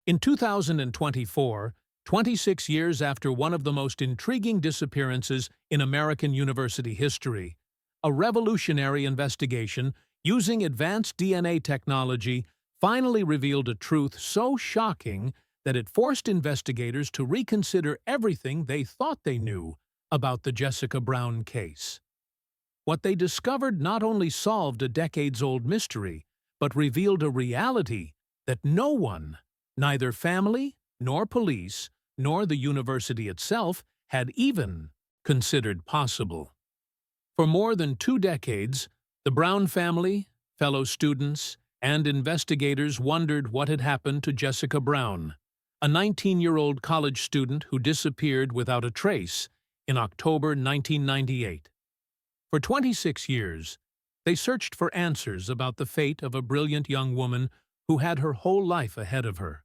In 2024, 26 years after one of the most intriguing disappearances in American university history, a revolutionary investigation using advanced DNA technology finally revealed a truth so shocking that it forced investigators to reconsider everything they thought they knew about the Jessica Brown case. What they discovered not only solved a decades-old mystery, but revealed a reality that no one, neither family, nor police, nor the university itself, had even considered possible. For more than 2 decades, the Brown family, fellow students, and investigators wondered what had happened to Jessica Brown, a 19-year-old college student who disappeared without a trace in October 1998. For 26 years, they searched for answers about the fate of a brilliant young woman who had her whole life ahead of her,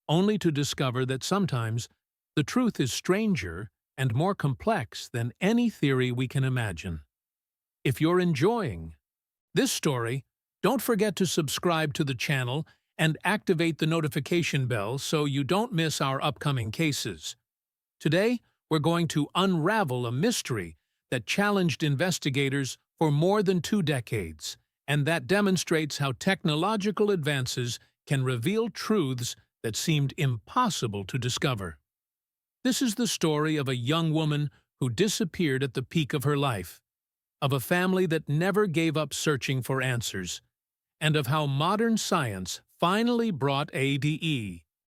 only to discover that sometimes the truth is stranger and more complex than any theory we can imagine. If you're enjoying this story, don't forget to subscribe to the channel and activate the notification bell so you don't miss our upcoming cases. Today, we're going to unravel a mystery that challenged investigators for more than 2 decades, and that demonstrates how technological advances can reveal truths that seemed impossible to discover. This is the story of a young woman who disappeared at the peak of her life, of a family that never gave up searching for answers, and of how modern science finally brought a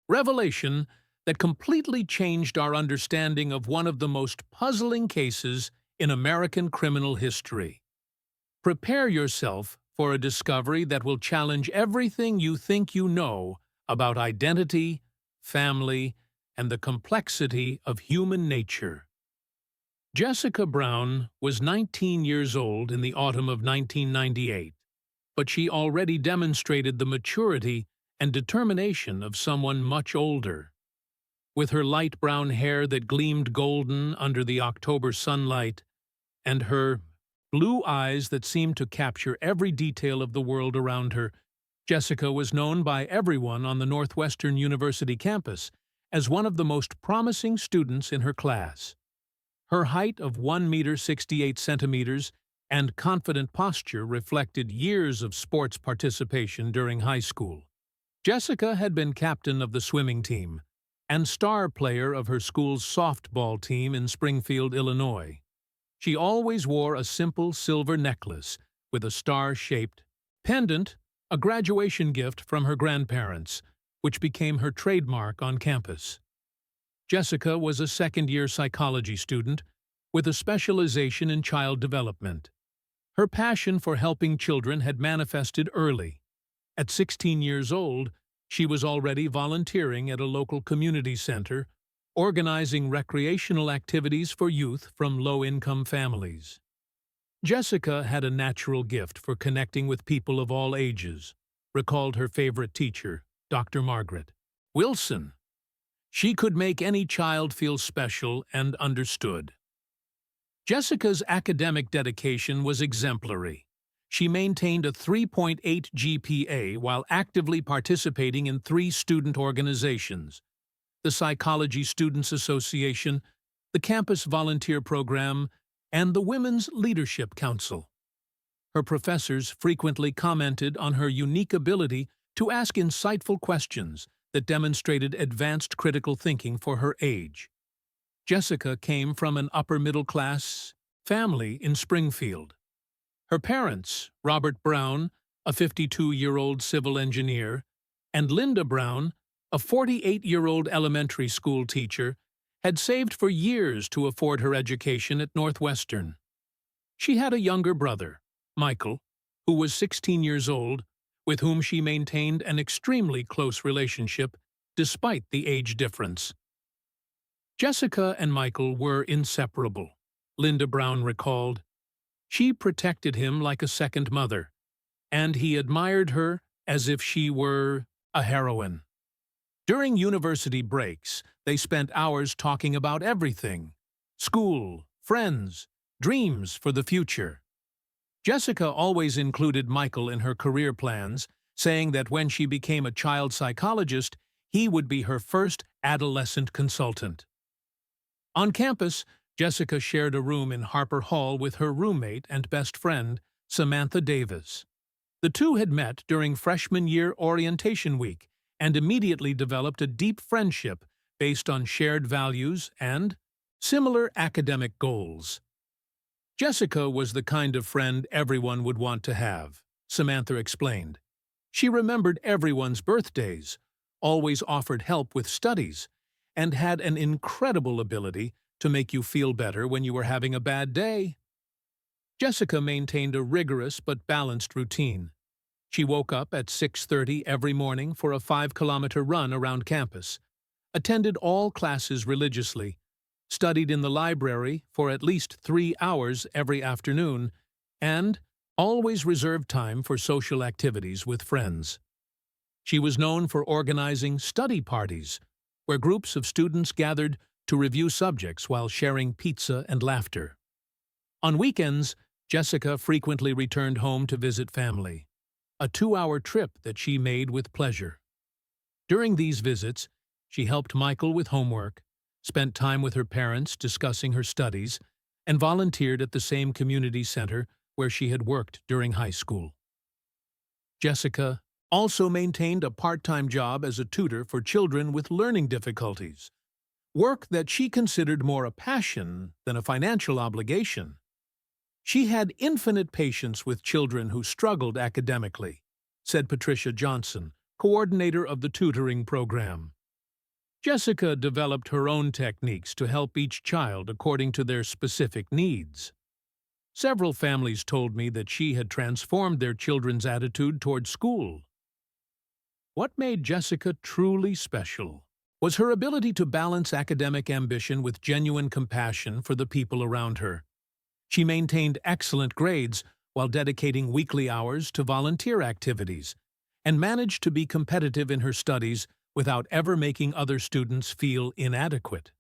revelation that completely changed our understanding of one of the most puzzling cases in American criminal history. Prepare yourself for a discovery that will challenge everything you think you know about identity, family, and the complexity of human nature. Jessica Brown was 19 years old in the autumn of 1998, but she already demonstrated the maturity and determination of someone much older. With her light brown hair that gleamed golden under the October sunlight, and her blue eyes that seemed to capture every detail of the world around her, Jessica was known by everyone on the Northwestern University campus as one of the most promising students in her class. Her height of 1 meter 68 centimeters and confident posture reflected years of sports participation during high school. Jessica had been captain of the swimming team and star player of her school's softball team in Springfield, Illinois. She always wore a simple silver necklace with a star-shaped pendant, a graduation gift from her grandparents, which became her trademark on campus. Jessica was a second-year psychology student with a specialization in child development. Her passion for helping children had manifested early. At 16 years old, she was already volunteering at a local community center, organizing recreational activities for youth from low-income families. Jessica had a natural gift for connecting with people of all ages, recalled her favorite teacher, Dr. Margaret Wilson. She could make any child feel special and understood. Jessica's academic dedication was exemplary. She maintained a 3.8 GPA while actively participating in 3 student organizations: the Psychology Students Association, the Campus Volunteer Program, and the Women's Leadership Council. Her professors frequently commented on her unique ability to ask insightful questions that demonstrated advanced critical thinking for her age. Jessica came from an upper-middle-class family in Springfield. Her parents, Robert Brown, a 52-year-old civil engineer, and Linda Brown, a 48-year-old elementary school teacher, had saved for years to afford her education at Northwestern. She had a younger brother, Michael, who was 16 years old, with whom she maintained an extremely close relationship despite the age difference. Jessica and Michael were inseparable, Linda Brown recalled. She protected him like a second mother, and he admired her as if she were a heroine. During university breaks, they spent hours talking about everything: school, friends, dreams for the future. Jessica always included Michael in her career plans, saying that when she became a child psychologist, He would be her first adolescent consultant. On campus, Jessica shared a room in Harper Hall with her roommate and best friend, Samantha Davis. The two had met during freshman year orientation week and immediately developed a deep friendship based on shared values and similar academic goals. Jessica was the kind of friend everyone would want to have, Samantha explained. She remembered everyone's birthdays, always offered help with studies, and had an incredible ability to make you feel better when you were having a bad day. Jessica maintained a rigorous but balanced routine. She woke up at 6:30 every morning for a 5-kilometer run around campus, attended all classes religiously, studied in the library for at least 3 hours every afternoon, and always reserved time for social activities with friends. She was known for organizing study parties, where groups of students gathered to review subjects while sharing pizza and laughter. On weekends, Jessica frequently returned home to visit family, a 2-hour trip that she made with pleasure. During these visits, she helped Michael with homework, spent time with her parents discussing her studies, and volunteered at the same community center where she had worked during high school. Jessica also maintained a part-time job as a tutor for children with learning difficulties, work that she considered more a passion than a financial obligation. She had infinite patience with children who struggled academically, said Patricia Johnson, coordinator of the tutoring program. Jessica developed her own techniques to help each child according to their specific needs. Several families told me that she had transformed their children's attitude toward school. What made Jessica truly special was her ability to balance academic ambition with genuine compassion for the people around her. She maintained excellent grades while dedicating weekly hours to volunteer activities, and managed to be competitive in her studies without ever making other students feel inadequate.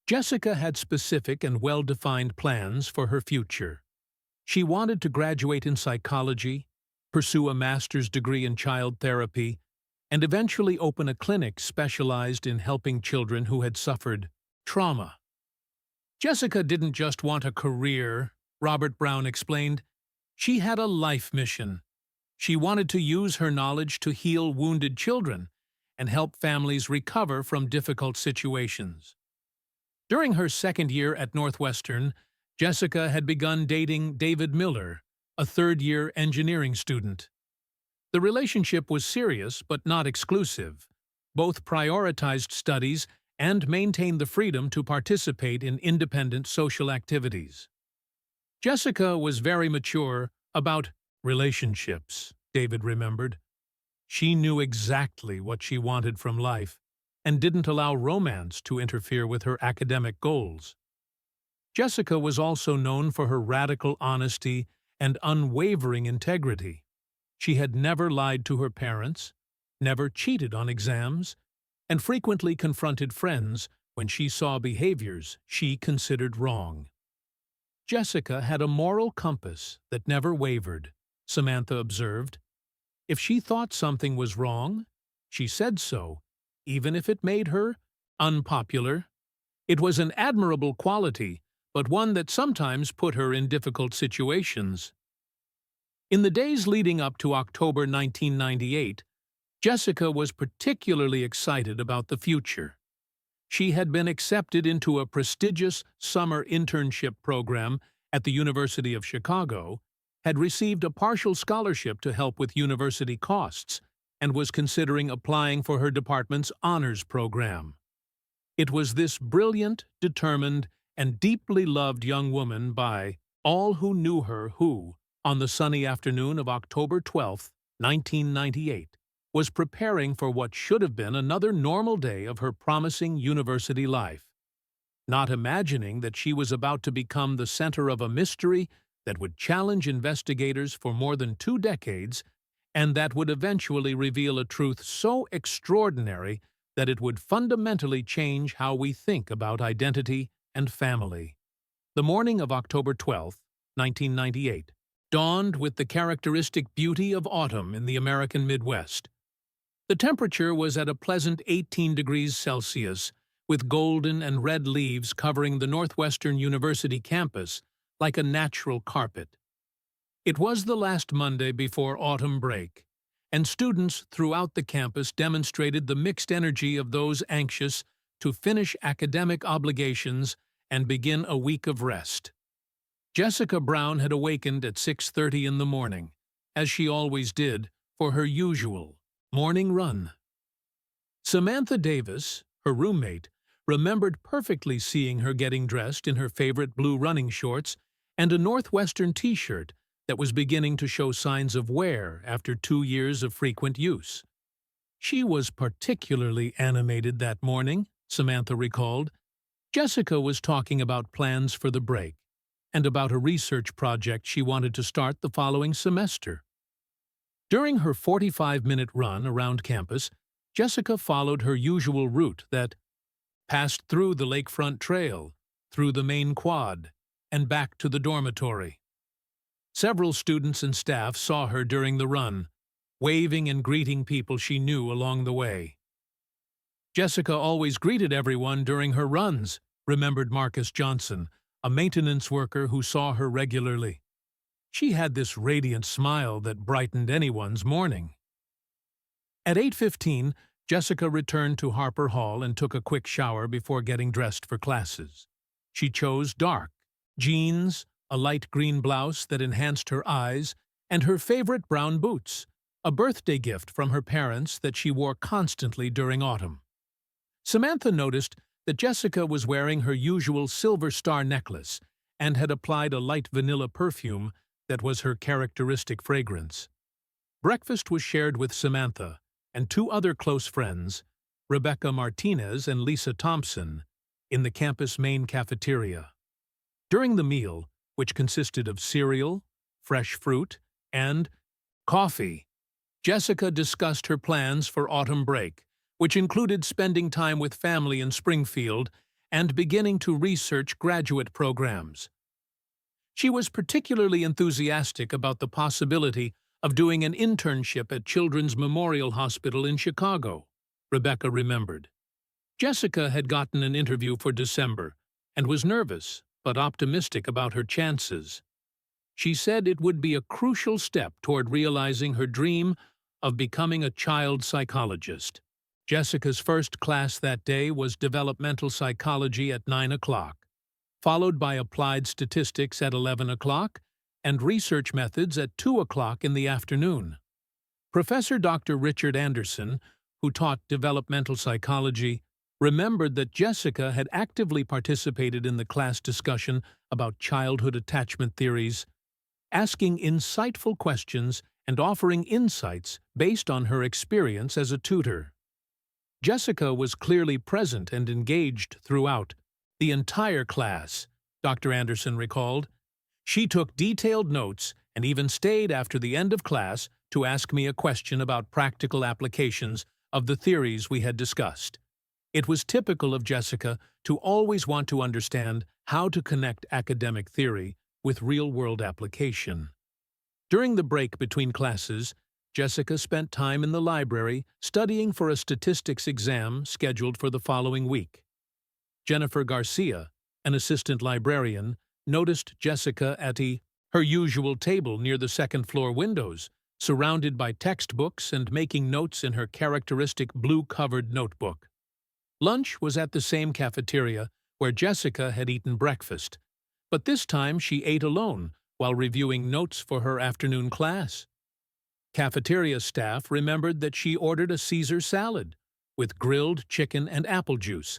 Jessica had specific and well-defined plans for her future. She wanted to graduate in psychology, pursue a master's degree in child therapy, and eventually open a clinic specialized in helping children who had suffered trauma. Jessica didn't just want a career, Robert Brown explained. She had a life mission. She wanted to use her knowledge to heal wounded children and help families recover from difficult situations. During her second year at Northwestern, Jessica had begun dating David Miller, a third-year engineering student. The relationship was serious but not exclusive. Both prioritized studies and maintained the freedom to participate in independent social activities. Jessica was very mature about relationships, David remembered. She knew exactly what she wanted from life and didn't allow romance to interfere with her academic goals. Jessica was also known for her radical honesty and unwavering integrity. She had never lied to her parents, never cheated on exams, and frequently confronted friends when she saw behaviors she considered wrong. Jessica had a moral compass that never wavered, Samantha observed. If she thought something was wrong, she said so, even if it made her unpopular. It was an admirable quality, but one that sometimes put her in difficult situations. In the days leading up to October 1998, Jessica was particularly excited about the future. She had been accepted into a prestigious summer internship program at the University of Chicago, had received a partial scholarship to help with university costs, and was considering applying for her department's honors program. It was this brilliant, determined, and deeply loved young woman by all who knew her who, on the sunny afternoon of October 12, 1998, was preparing for what should have been another normal day of her promising university life, not imagining that she was about to become the center of a mystery that would challenge investigators for more than 2 decades and that would eventually reveal a truth so extraordinary that it would fundamentally change how we think about identity and family. The morning of October 12, 1998, dawned with the characteristic beauty of autumn in the American Midwest. The temperature was at a pleasant 18 degrees Celsius, with golden and red leaves covering the Northwestern University campus like a natural carpet. It was the last Monday before autumn break, and students throughout the campus demonstrated the mixed energy of those anxious to finish academic obligations and begin a week of rest. Jessica Brown had awakened at 6:30 in the morning, as she always did, for her usual morning run. Samantha Davis, her roommate, remembered perfectly seeing her getting dressed in her favorite blue running shorts and a Northwestern t-shirt that was beginning to show signs of wear after 2 years of frequent use. She was particularly animated that morning, Samantha recalled. Jessica was talking about plans for the break and about a research project she wanted to start the following semester. During her 45-minute run around campus, Jessica followed her usual route that passed through the Lakefront Trail, through the main quad, and back to the dormitory. Several students and staff saw her during the run, waving and greeting people she knew along the way. Jessica always greeted everyone during her runs, remembered Marcus Johnson, a maintenance worker who saw her regularly. She had this radiant smile that brightened anyone's morning. At 8:15, Jessica returned to Harper Hall and took a quick shower before getting dressed for classes. She chose dark jeans, a light green blouse that enhanced her eyes, and her favorite brown boots, a birthday gift from her parents that she wore constantly during autumn. Samantha noticed that Jessica was wearing her usual silver star necklace and had applied a light vanilla perfume that was her characteristic fragrance. Breakfast was shared with Samantha and 2 other close friends, Rebecca Martinez and Lisa Thompson, in the campus main cafeteria. During the meal, which consisted of cereal, fresh fruit, and coffee, Jessica discussed her plans for autumn break, which included spending time with family in Springfield and beginning to research graduate programs. She was particularly enthusiastic about the possibility of doing an internship at Children's Memorial Hospital in Chicago, Rebecca remembered. Jessica had gotten an interview for December and was nervous but optimistic about her chances. She said it would be a crucial step toward realizing her dream of becoming a child psychologist. Jessica's first class that day was developmental psychology at 9 o'clock, followed by applied statistics at 11 o'clock and research methods at 2 o'clock in the afternoon. Professor Dr. Richard Anderson, who taught developmental psychology, remembered that Jessica had actively participated in the class discussion about childhood attachment theories, asking insightful questions and offering insights based on her experience as a tutor. Jessica was clearly present and engaged throughout the entire class, Dr. Anderson recalled. She took detailed notes and even stayed after the end of class to ask me a question about practical applications of the theories we had discussed. It was typical of Jessica to always want to understand how to connect academic theory with real-world application. During the break between classes, Jessica spent time in the library studying for a statistics exam scheduled for the following week. Jennifer Garcia, an assistant librarian, noticed Jessica at her usual table near the second-floor windows, surrounded by textbooks and making notes in her characteristic blue-covered notebook. Lunch was at the same cafeteria where Jessica had eaten breakfast, but this time she ate alone while reviewing notes for her afternoon class. Cafeteria staff remembered that she ordered a Caesar salad with grilled chicken and apple juice,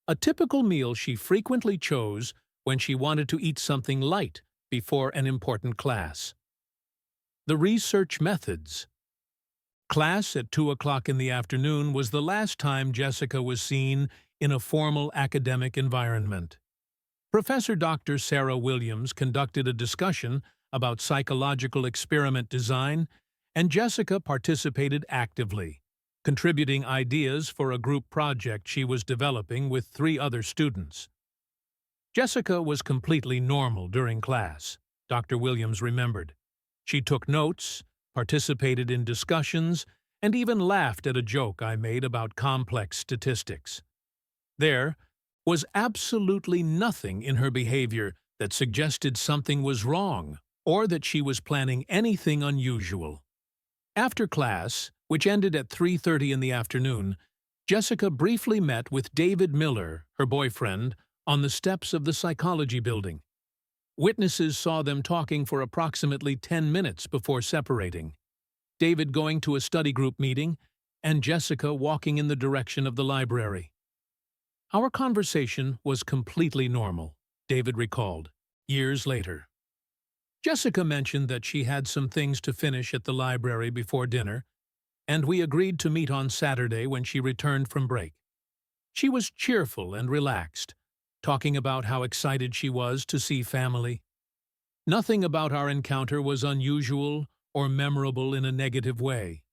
a typical meal she frequently chose when she wanted to eat something light before an important class. The research methods. Class at 2 o'clock in the afternoon was the last time Jessica was seen in a formal academic environment. Professor Dr. Sarah Williams conducted a discussion about psychological experiment design, and Jessica participated actively, contributing ideas for a group project she was developing with 3 other students. Jessica was completely normal during class, Dr. Williams remembered. She took notes, participated in discussions, and even laughed at a joke I made about complex statistics. There was absolutely nothing in her behavior that suggested something was wrong or that she was planning anything unusual. After class, which ended at 3:30 in the afternoon, Jessica briefly met with David Miller, her boyfriend, on the steps of the psychology building. Witnesses saw them talking for approximately 10 minutes before separating, David going to a study group meeting and Jessica walking in the direction of the library. Our conversation was completely normal, David recalled, years later. Jessica mentioned that she had some things to finish at the library before dinner, and we agreed to meet on Saturday when she returned from break. She was cheerful and relaxed, talking about how excited she was to see family. Nothing about our encounter was unusual or memorable in a negative way.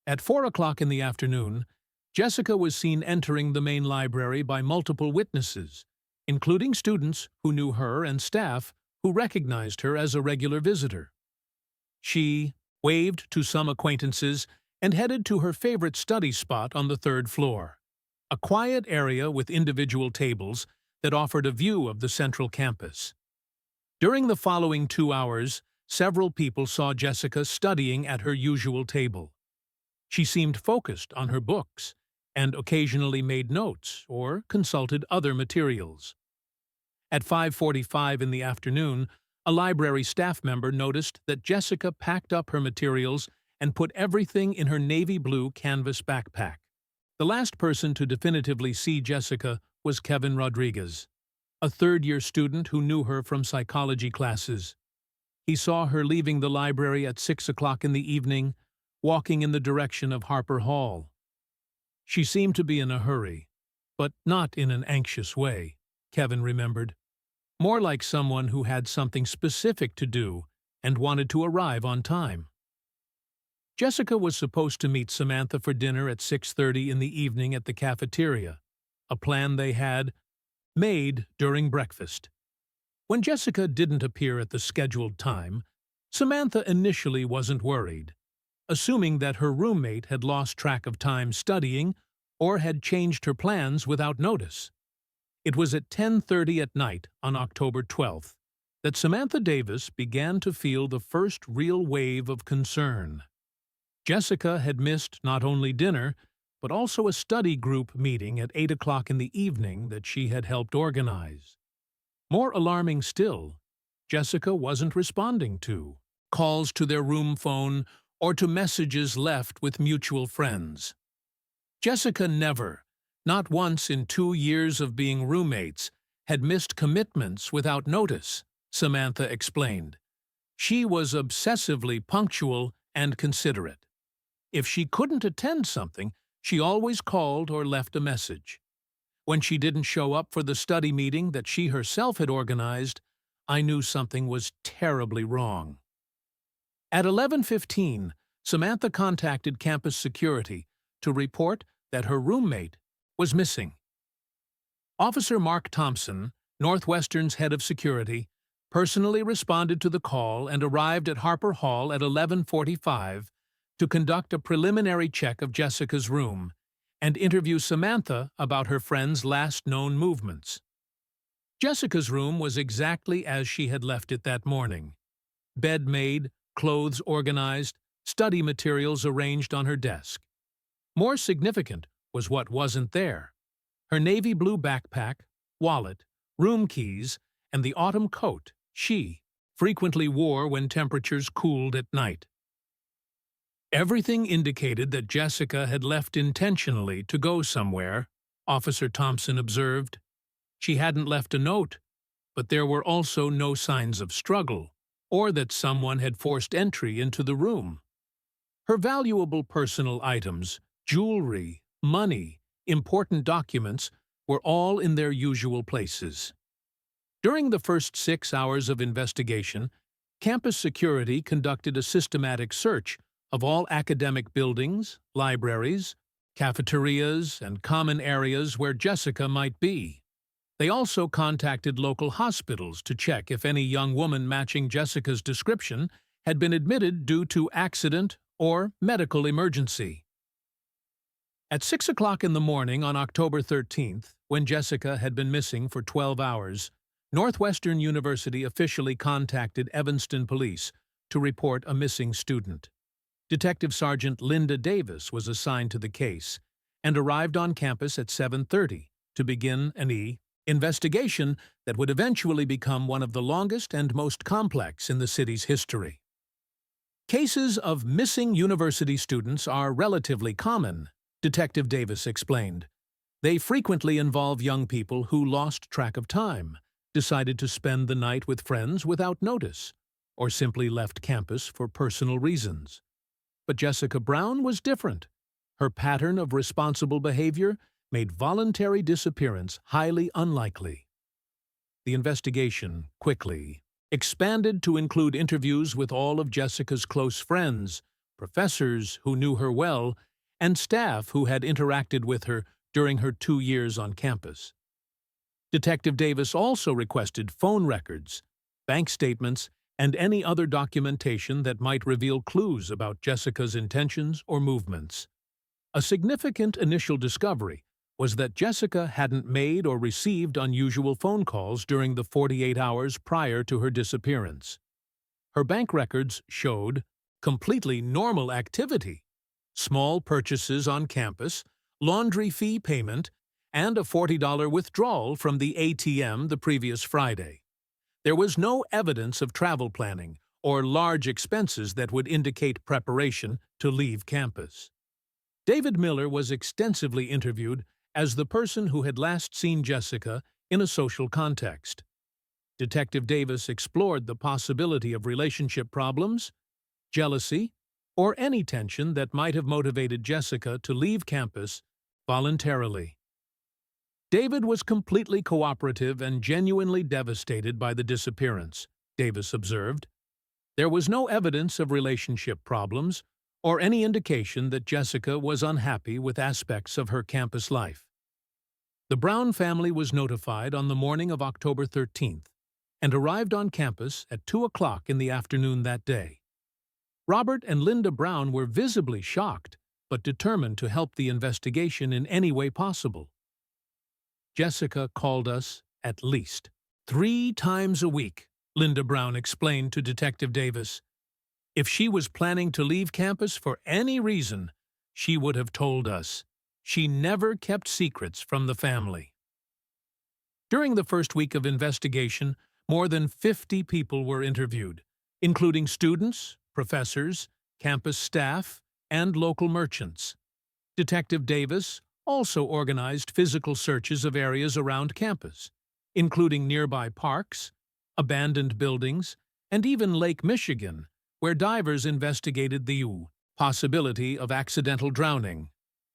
At 4 o'clock in the afternoon, Jessica was seen entering the main library by multiple witnesses, including students who knew her and staff who recognized her as a regular visitor. She waved to some acquaintances and headed to her favorite study spot on the third floor, a quiet area with individual tables that offered a view of the central campus. During the following 2 hours, several people saw Jessica studying at her usual table. She seemed focused on her books and occasionally made notes or consulted other materials. At 5:45 in the afternoon, a library staff member noticed that Jessica packed up her materials and put everything in her navy blue canvas backpack. The last person to definitively see Jessica was Kevin Rodriguez, a third-year student who knew her from psychology classes. He saw her leaving the library at 6 o'clock in the evening, walking in the direction of Harper Hall. She seemed to be in a hurry, but not in an anxious way, Kevin remembered. More like someone who had something specific to do and wanted to arrive on time. Jessica was supposed to meet Samantha for dinner at 6:30 in the evening at the cafeteria, a plan they had made during breakfast. When Jessica didn't appear at the scheduled time, Samantha initially wasn't worried, assuming that her roommate had lost track of time studying or had changed her plans without notice. It was at 10:30 at night on October 12th that Samantha Davis began to feel the first real wave of concern. Jessica had missed not only dinner, but also a study group meeting at 8 o'clock in the evening that she had helped organize. More alarming still, Jessica wasn't responding to calls to their room phone or to messages left with mutual friends. Jessica never, not once in 2 years of being roommates, had missed commitments without notice, Samantha explained. She was obsessively punctual and considerate. If she couldn't attend something, she always called or left a message. When she didn't show up for the study meeting that she herself had organized, I knew something was terribly wrong. At 11:15, Samantha contacted campus security to report that her roommate was missing. Officer Mark Thompson, Northwestern's head of security, personally responded to the call and arrived at Harper Hall at 11:45 to conduct a preliminary check of Jessica's room and interview Samantha about her friend's last known movements. Jessica's room was exactly as she had left it that morning. Bed made, clothes organized, study materials arranged on her desk. More significant was what wasn't there: her navy blue backpack, wallet, room keys, and the autumn coat she frequently wore when temperatures cooled at night. Everything indicated that Jessica had left intentionally to go somewhere, Officer Thompson observed. She hadn't left a note, but there were also no signs of struggle, or that someone had forced entry into the room. Her valuable personal items, jewelry, money, important documents, were all in their usual places. During the first 6 hours of investigation, campus security conducted a systematic search of all academic buildings, libraries, cafeterias, and common areas where Jessica might be. They also contacted local hospitals to check if any young woman matching Jessica's description had been admitted due to accident or medical emergency. At 6 o'clock in the morning on October 13th, when Jessica had been missing for 12 hours, Northwestern University officially contacted Evanston Police to report a missing student. Detective Sergeant Linda Davis was assigned to the case and arrived on campus at 7:30 to begin an investigation that would eventually become one of the longest and most complex in the city's history. Cases of missing university students are relatively common, Detective Davis explained. They frequently involve young people who lost track of time, decided to spend the night with friends without notice, or simply left campus for personal reasons. But Jessica Brown was different. Her pattern of responsible behavior made voluntary disappearance highly unlikely. The investigation quickly expanded to include interviews with all of Jessica's close friends, professors who knew her well, and staff who had interacted with her during her 2 years on campus. Detective Davis also requested phone records, bank statements, and any other documentation that might reveal clues about Jessica's intentions or movements. A significant initial discovery was that Jessica hadn't made or received unusual phone calls during the 48 hours prior to her disappearance. Her bank records showed completely normal activity: small purchases on campus, laundry fee payment, and a $40 withdrawal from the ATM the previous Friday. There was no evidence of travel planning or large expenses that would indicate preparation to leave campus. David Miller was extensively interviewed as the person who had last seen Jessica in a social context. Detective Davis explored the possibility of relationship problems, jealousy, or any tension that might have motivated Jessica to leave campus voluntarily. David was completely cooperative and genuinely devastated by the disappearance, Davis observed. There was no evidence of relationship problems or any indication that Jessica was unhappy with aspects of her campus life. The Brown family was notified on the morning of October 13th and arrived on campus at 2 o'clock in the afternoon that day. Robert and Linda Brown were visibly shocked, but determined to help the investigation in any way possible. Jessica called us at least 3 times a week, Linda Brown explained to Detective Davis. If she was planning to leave campus for any reason, she would have told us. She never kept secrets from the family. During the first week of investigation, more than 50 people were interviewed, including students, professors, campus staff, and local merchants. Detective Davis also organized physical searches of areas around campus, including nearby parks, abandoned buildings, and even Lake Michigan, where divers investigated the possibility of accidental drowning.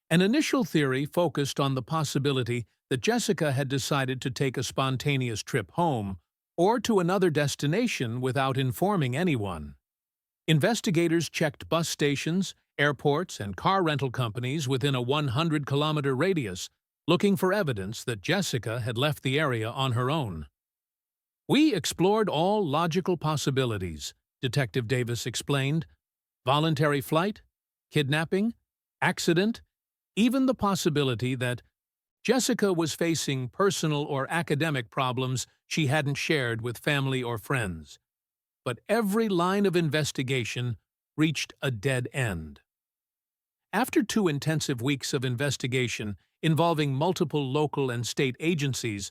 An initial theory focused on the possibility that Jessica had decided to take a spontaneous trip home or to another destination without informing anyone. Investigators checked bus stations, airports, and car rental companies within a 100-kilometer radius, looking for evidence that Jessica had left the area on her own. We explored all logical possibilities, Detective Davis explained. Voluntary flight, kidnapping, accident, even the possibility that Jessica was facing personal or academic problems she hadn't shared with family or friends. But every line of investigation reached a dead end. After 2 intensive weeks of investigation involving multiple local and state agencies,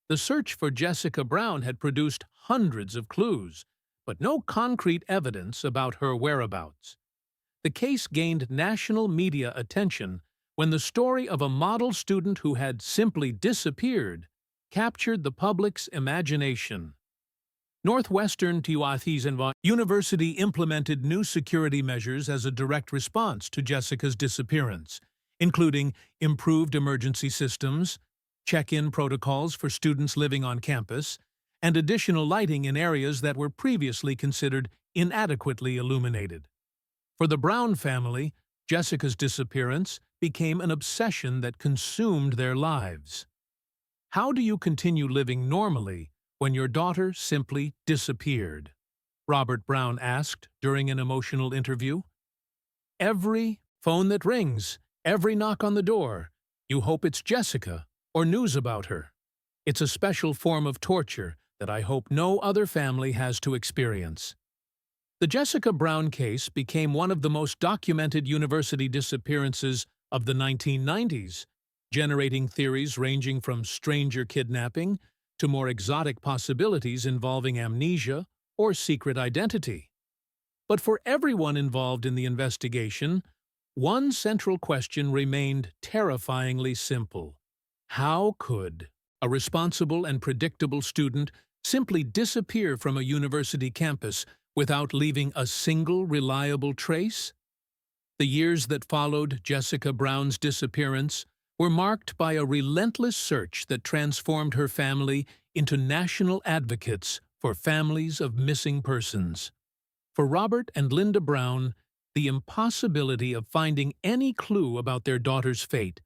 the search for Jessica Brown had produced hundreds of clues, but no concrete evidence about her whereabouts. The case gained national media attention when the story of a model student who had simply disappeared captured the public's imagination. Northwestern University implemented new security measures as a direct response to Jessica's disappearance, including improved emergency systems, check-in protocols for students living on campus, and additional lighting in areas that were previously considered inadequately illuminated. For the Brown family, Jessica's disappearance became an obsession that consumed their lives. How do you continue living normally when your daughter simply disappeared? Robert Brown asked during an emotional interview. Every phone that rings, every knock on the door, you hope it's Jessica or news about her. It's a special form of torture that I hope no other family has to experience. The Jessica Brown case became one of the most documented university disappearances of the 1990s, generating theories ranging from stranger kidnapping to more exotic possibilities involving amnesia or secret identity. But for everyone involved in the investigation, one central question remained terrifyingly simple. How could a responsible and predictable student simply disappear from a university campus without leaving a single reliable trace? The years that followed Jessica Brown's disappearance were marked by a relentless search that transformed her family into national advocates for families of missing persons. For Robert and Linda Brown, the impossibility of finding any clue about their daughter's fate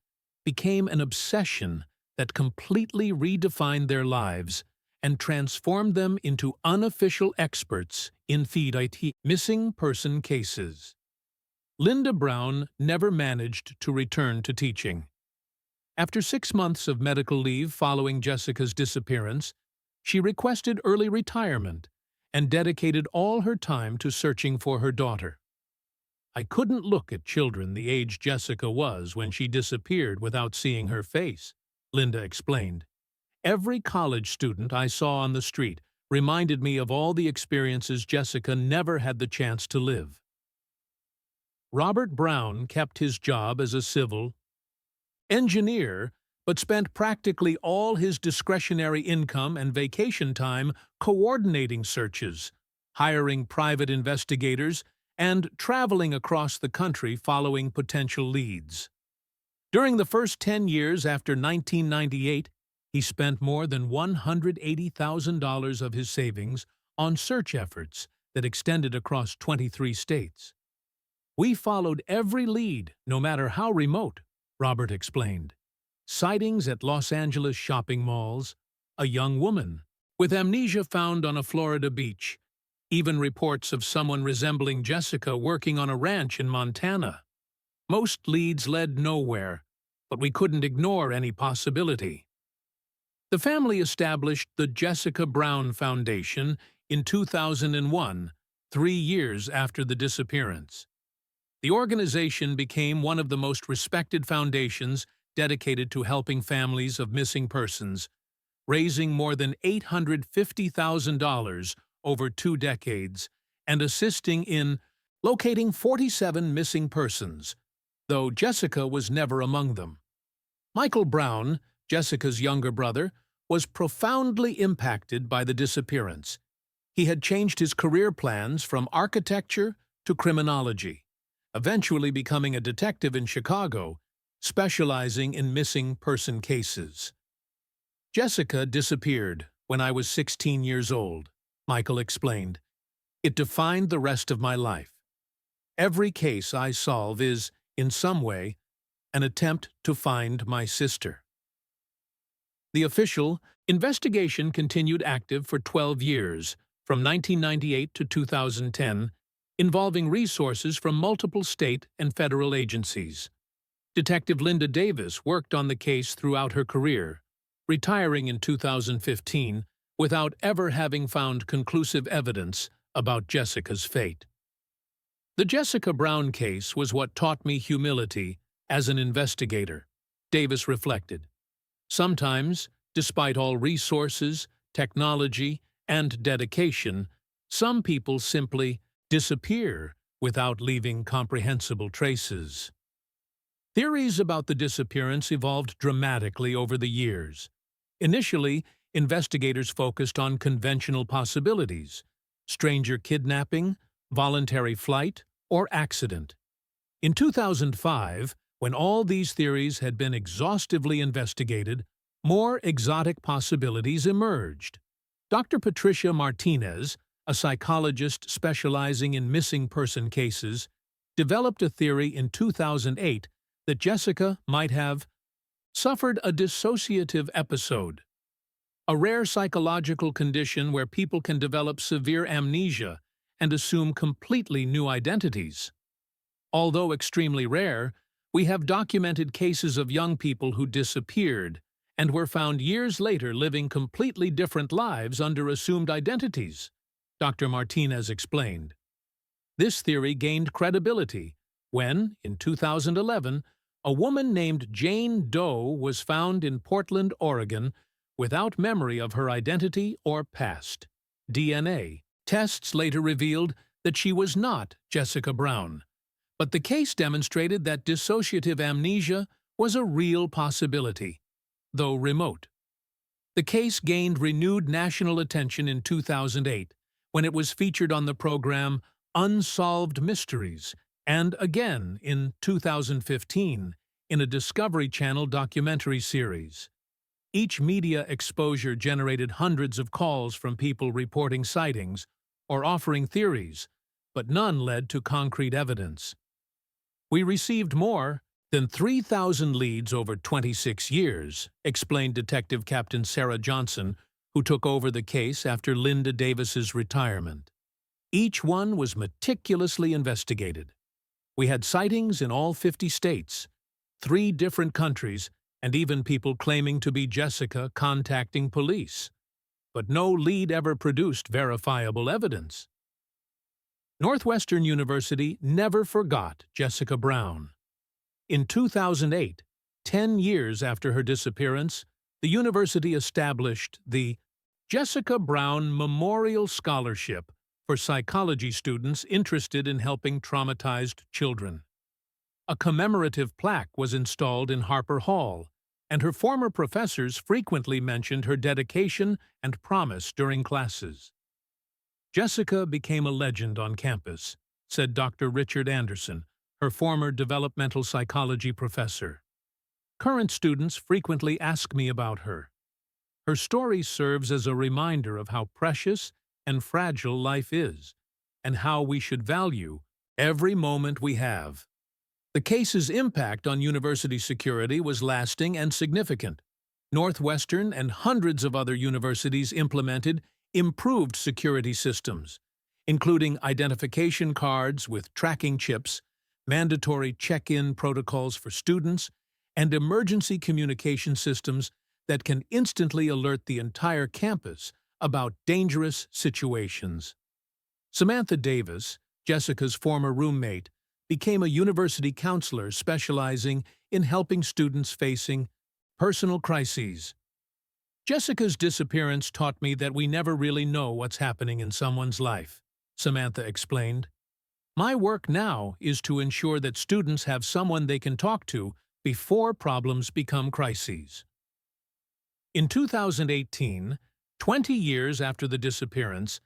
became an obsession that completely redefined their lives and transformed them into unofficial experts in missing person cases. Linda Brown never managed to return to teaching. After 6 months of medical leave following Jessica's disappearance, she requested early retirement and dedicated all her time to searching for her daughter. I couldn't look at children the age Jessica was when she disappeared without seeing her face, Linda explained. Every college student I saw on the street reminded me of all the experiences Jessica never had the chance to live. Robert Brown kept his job as a civil engineer, but spent practically all his discretionary income and vacation time coordinating searches, hiring private investigators, and traveling across the country following potential leads. During the first 10 years after 1998, he spent more than $180,000 of his savings on search efforts that extended across 23 states. We followed every lead, no matter how remote, Robert explained. Sightings at Los Angeles shopping malls, a young woman with amnesia found on a Florida beach, even reports of someone resembling Jessica working on a ranch in Montana. Most leads led nowhere, but we couldn't ignore any possibility. The family established the Jessica Brown Foundation in 2001, 3 years after the disappearance. The organization became one of the most respected foundations dedicated to helping families of missing persons, raising more than $850,000 over 2 decades and assisting in locating 47 missing persons, though Jessica was never among them. Michael Brown, Jessica's younger brother, was profoundly impacted by the disappearance. He had changed his career plans from architecture to criminology, eventually becoming a detective in Chicago, specializing in missing person cases. Jessica disappeared when I was 16 years old, Michael explained. It defined the rest of my life. Every case I solve is, in some way, an attempt to find my sister. The official investigation continued active for 12 years, from 1998 to 2010, involving resources from multiple state and federal agencies. Detective Linda Davis worked on the case throughout her career, retiring in 2015 without ever having found conclusive evidence about Jessica's fate. The Jessica Brown case was what taught me humility as an investigator, Davis reflected. Sometimes, despite all resources, technology, and dedication, some people simply disappear without leaving comprehensible traces. Theories about the disappearance evolved dramatically over the years. Initially, investigators focused on conventional possibilities: stranger kidnapping, voluntary flight, or accident. In 2005, when all these theories had been exhaustively investigated, more exotic possibilities emerged. Dr. Patricia Martinez, a psychologist specializing in missing person cases, developed a theory in 2008 that Jessica might have suffered a dissociative episode, a rare psychological condition where people can develop severe amnesia and assume completely new identities. Although extremely rare, we have documented cases of young people who disappeared and were found years later living completely different lives under assumed identities, Dr. Martinez explained. This theory gained credibility when, in 2011, a woman named Jane Doe was found in Portland, Oregon, without memory of her identity or past. DNA tests later revealed that she was not Jessica Brown, but the case demonstrated that dissociative amnesia was a real possibility, though remote. The case gained renewed national attention in 2008 when it was featured on the program Unsolved Mysteries, and again in 2015 in a Discovery Channel documentary series. Each media exposure generated hundreds of calls from people reporting sightings or offering theories, but none led to concrete evidence. We received more than 3,000 leads over 26 years, explained Detective Captain Sarah Johnson, who took over the case after Linda Davis's retirement. Each one was meticulously investigated. We had sightings in all 50 states, 3 different countries, and even people claiming to be Jessica contacting police. But no lead ever produced verifiable evidence. Northwestern University never forgot Jessica Brown. In 2008, 10 years after her disappearance, the university established the Jessica Brown Memorial Scholarship for psychology students interested in helping traumatized children. A commemorative plaque was installed in Harper Hall, and her former professors frequently mentioned her dedication and promise during classes. Jessica became a legend on campus, said Dr. Richard Anderson, her former developmental psychology professor. Current students frequently ask me about her. Her story serves as a reminder of how precious and fragile life is, and how we should value every moment we have. The case's impact on university security was lasting and significant. Northwestern and hundreds of other universities implemented improved security systems, including identification cards with tracking chips, mandatory check-in protocols for students, and emergency communication systems that can instantly alert the entire campus about dangerous situations. Samantha Davis, Jessica's former roommate, became a university counselor specializing in helping students facing personal crises. Jessica's disappearance taught me that we never really know what's happening in someone's life, Samantha explained. My work now is to ensure that students have someone they can talk to before problems become crises. In 2018, 20 years after the disappearance,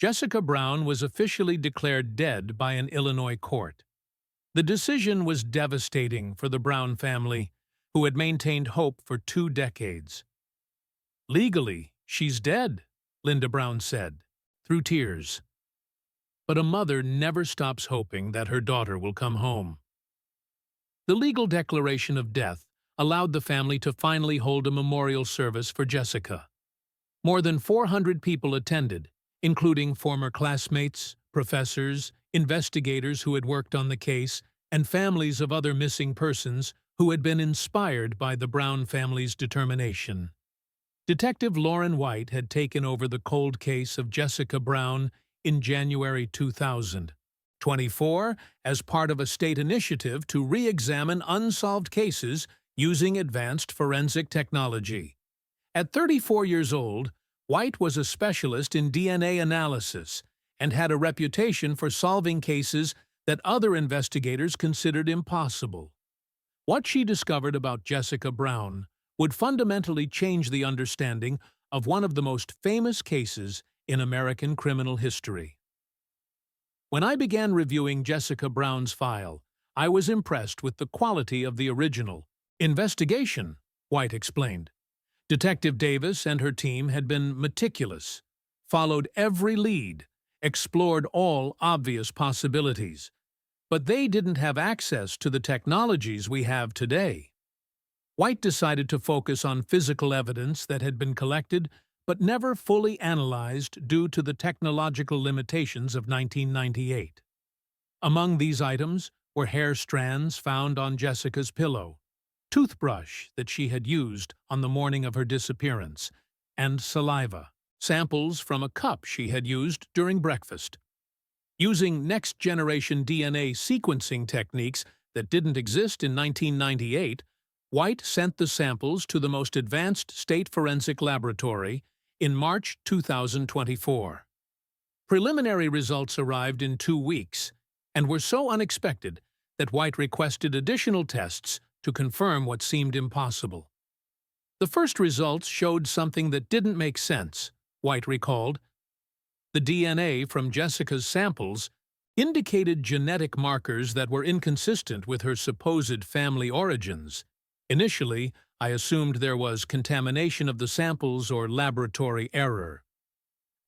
Jessica Brown was officially declared dead by an Illinois court. The decision was devastating for the Brown family, who had maintained hope for 2 decades. "Legally, she's dead," Linda Brown said, through tears. But a mother never stops hoping that her daughter will come home. The legal declaration of death allowed the family to finally hold a memorial service for Jessica. More than 400 people attended, including former classmates, professors, investigators who had worked on the case, and families of other missing persons who had been inspired by the Brown family's determination. Detective Lauren White had taken over the cold case of Jessica Brown in January 2024 as part of a state initiative to re-examine unsolved cases using advanced forensic technology. At 34 years old, White was a specialist in DNA analysis and had a reputation for solving cases that other investigators considered impossible. What she discovered about Jessica Brown would fundamentally change the understanding of one of the most famous cases in American criminal history. When I began reviewing Jessica Brown's file, I was impressed with the quality of the original investigation, White explained. Detective Davis and her team had been meticulous, followed every lead, explored all obvious possibilities, but they didn't have access to the technologies we have today. White decided to focus on physical evidence that had been collected but never fully analyzed due to the technological limitations of 1998. Among these items were hair strands found on Jessica's pillow, toothbrush that she had used on the morning of her disappearance, and saliva, samples from a cup she had used during breakfast. Using next-generation DNA sequencing techniques that didn't exist in 1998, White sent the samples to the most advanced state forensic laboratory in March 2024. Preliminary results arrived in 2 weeks and were so unexpected that White requested additional tests to confirm what seemed impossible. The first results showed something that didn't make sense, White recalled. The DNA from Jessica's samples indicated genetic markers that were inconsistent with her supposed family origins. Initially, I assumed there was contamination of the samples or laboratory error.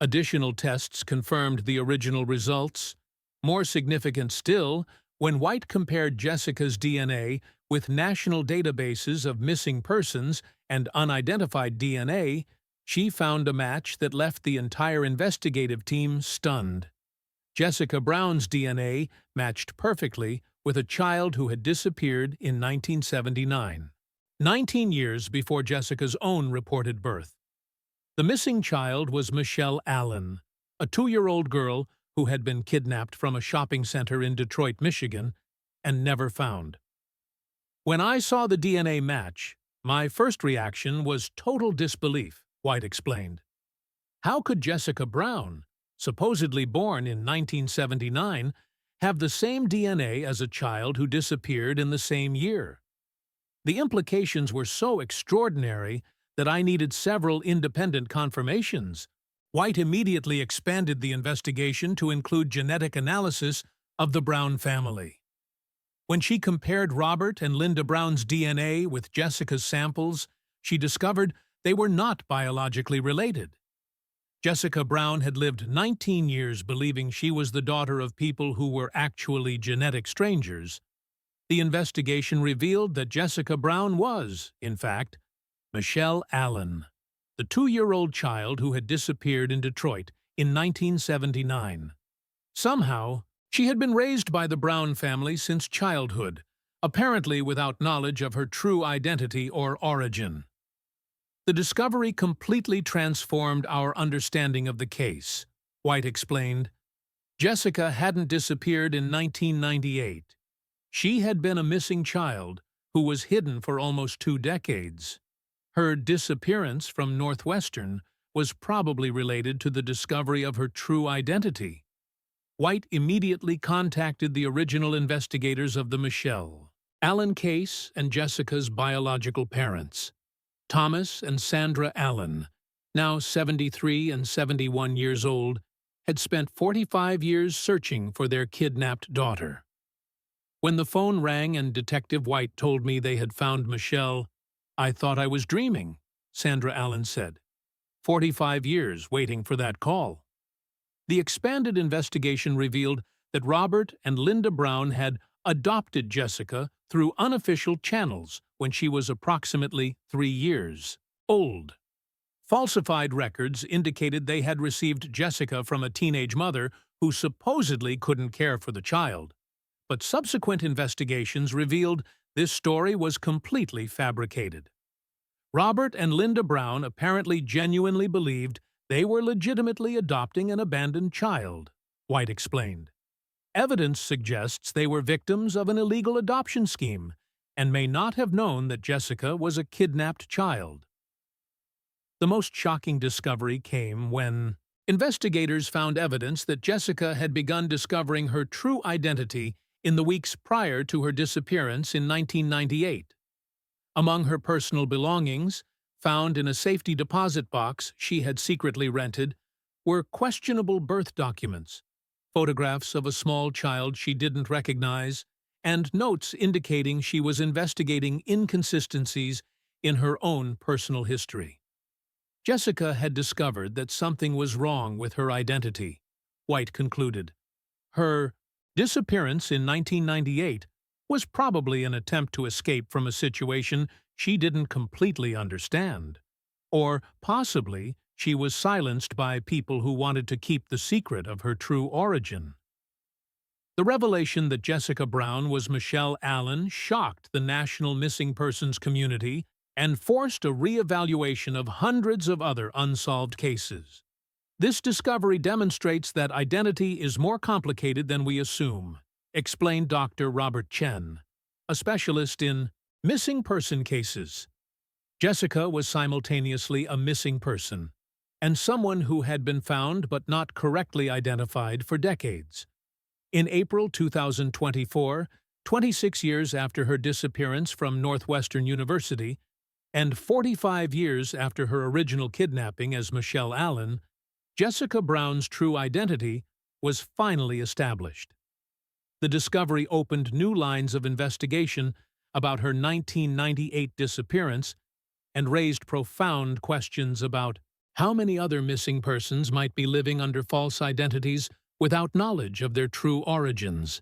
Additional tests confirmed the original results. More significant still, when White compared Jessica's DNA with national databases of missing persons and unidentified DNA, she found a match that left the entire investigative team stunned. Jessica Brown's DNA matched perfectly with a child who had disappeared in 1979, 19 years before Jessica's own reported birth. The missing child was Michelle Allen, a 2-year-old girl who had been kidnapped from a shopping center in Detroit, Michigan, and never found. When I saw the DNA match, my first reaction was total disbelief, White explained. How could Jessica Brown, supposedly born in 1979, have the same DNA as a child who disappeared in the same year? The implications were so extraordinary that I needed several independent confirmations. White immediately expanded the investigation to include genetic analysis of the Brown family. When she compared Robert and Linda Brown's DNA with Jessica's samples, she discovered they were not biologically related. Jessica Brown had lived 19 years believing she was the daughter of people who were actually genetic strangers. The investigation revealed that Jessica Brown was, in fact, Michelle Allen, the 2-year-old child who had disappeared in Detroit in 1979. Somehow, she had been raised by the Brown family since childhood, apparently without knowledge of her true identity or origin. The discovery completely transformed our understanding of the case, White explained. Jessica hadn't disappeared in 1998. She had been a missing child who was hidden for almost 2 decades. Her disappearance from Northwestern was probably related to the discovery of her true identity. White immediately contacted the original investigators of the Michelle Allen case and Jessica's biological parents, Thomas and Sandra Allen, now 73 and 71 years old, had spent 45 years searching for their kidnapped daughter. When the phone rang and Detective White told me they had found Michelle, I thought I was dreaming, Sandra Allen said. 45 years waiting for that call. The expanded investigation revealed that Robert and Linda Brown had adopted Jessica through unofficial channels when she was approximately 3 years old. Falsified records indicated they had received Jessica from a teenage mother who supposedly couldn't care for the child. But subsequent investigations revealed this story was completely fabricated. Robert and Linda Brown apparently genuinely believed they were legitimately adopting an abandoned child, White explained. Evidence suggests they were victims of an illegal adoption scheme and may not have known that Jessica was a kidnapped child. The most shocking discovery came when investigators found evidence that Jessica had begun discovering her true identity in the weeks prior to her disappearance in 1998. Among her personal belongings, found in a safety deposit box she had secretly rented, were questionable birth documents, photographs of a small child she didn't recognize, and notes indicating she was investigating inconsistencies in her own personal history. Jessica had discovered that something was wrong with her identity, White concluded. Her disappearance in 1998 was probably an attempt to escape from a situation she didn't completely understand. Or possibly she was silenced by people who wanted to keep the secret of her true origin. The revelation that Jessica Brown was Michelle Allen shocked the national missing persons community and forced a re-evaluation of hundreds of other unsolved cases. This discovery demonstrates that identity is more complicated than we assume, explained Dr. Robert Chen, a specialist in missing person cases. Jessica was simultaneously a missing person and someone who had been found but not correctly identified for decades. In April 2024, 26 years after her disappearance from Northwestern University, and 45 years after her original kidnapping as Michelle Allen, Jessica Brown's true identity was finally established. The discovery opened new lines of investigation about her 1998 disappearance and raised profound questions about how many other missing persons might be living under false identities without knowledge of their true origins.